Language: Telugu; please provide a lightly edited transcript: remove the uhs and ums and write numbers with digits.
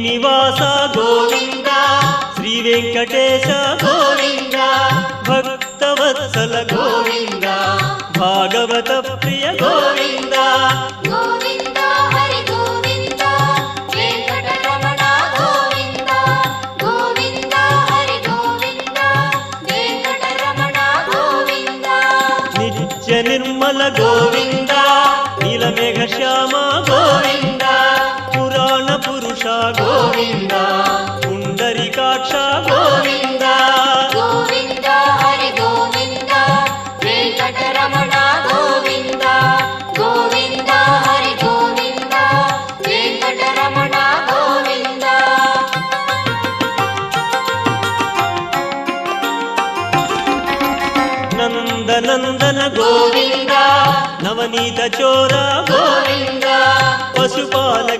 శ్రీనివాస గోవింద శ్రీ వెంకటేశ గోవింద భక్తవత్సల గోవింద భాగవత ప్రియ గోవింద గోవింద హరి గోవింద వెంకటరమణ గోవింద గోవింద హరి గోవింద వెంకటరమణ గోవింద నిత్య నిర్మల గోవింద నీలమేఘ శ్యామ గోవింద పురాణ పురుష గోవింద పుండరీకాక్ష గోవింద గోవింద హరి గోవింద వెంకటరమణ గోవింద గోవింద హరి గోవింద వెంకటరమణ గోవింద నందనందన గోవింద నవనీత చోర గోవింద పశుపాలక